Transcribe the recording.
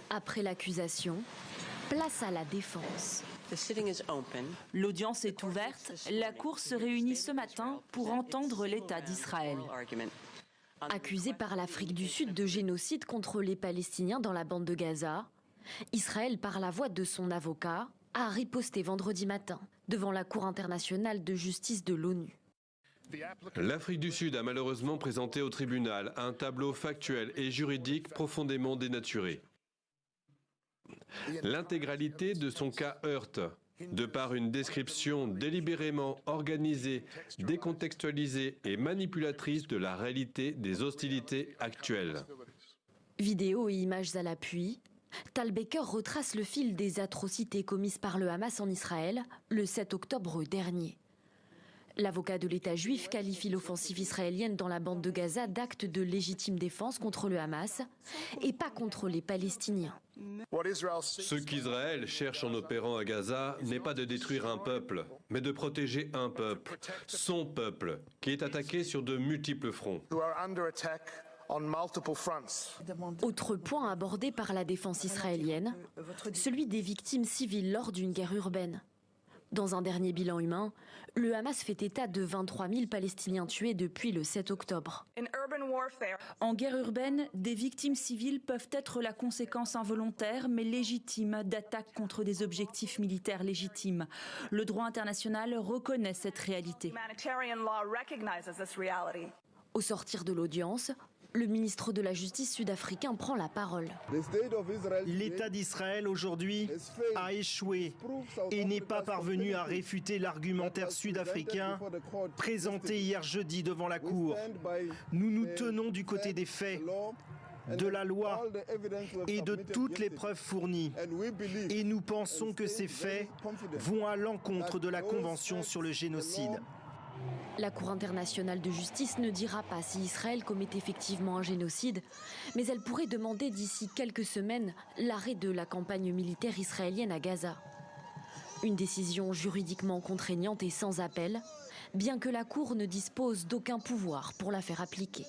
Après l'accusation, place à la défense. L'audience est ouverte. La Cour se réunit ce matin pour entendre l'État d'Israël. Accusé par l'Afrique du Sud de génocide contre les Palestiniens dans la bande de Gaza, Israël, par la voix de son avocat, a riposté vendredi matin devant la Cour internationale de justice de l'ONU. L'Afrique du Sud a malheureusement présenté au tribunal un tableau factuel et juridique profondément dénaturé. L'intégralité de son cas heurte, de par une description délibérément organisée, décontextualisée et manipulatrice de la réalité des hostilités actuelles. Vidéos et images à l'appui, Tal Baker retrace le fil des atrocités commises par le Hamas en Israël le 7 octobre dernier. L'avocat de l'État juif qualifie l'offensive israélienne dans la bande de Gaza d'acte de légitime défense contre le Hamas et pas contre les Palestiniens. Ce qu'Israël cherche en opérant à Gaza n'est pas de détruire un peuple, mais de protéger un peuple, son peuple, qui est attaqué sur de multiples fronts. Autre point abordé par la défense israélienne, celui des victimes civiles lors d'une guerre urbaine. Dans un dernier bilan humain, le Hamas fait état de 23 000 Palestiniens tués depuis le 7 octobre. En guerre urbaine, des victimes civiles peuvent être la conséquence involontaire mais légitime d'attaques contre des objectifs militaires légitimes. Le droit international reconnaît cette réalité. Au sortir de l'audience, le ministre de la Justice sud-africain prend la parole. L'État d'Israël aujourd'hui a échoué et n'est pas parvenu à réfuter l'argumentaire sud-africain présenté hier jeudi devant la Cour. Nous nous tenons du côté des faits, de la loi et de toutes les preuves fournies. Et nous pensons que ces faits vont à l'encontre de la Convention sur le génocide. La Cour internationale de justice ne dira pas si Israël commet effectivement un génocide, mais elle pourrait demander d'ici quelques semaines l'arrêt de la campagne militaire israélienne à Gaza. Une décision juridiquement contraignante et sans appel, bien que la Cour ne dispose d'aucun pouvoir pour la faire appliquer.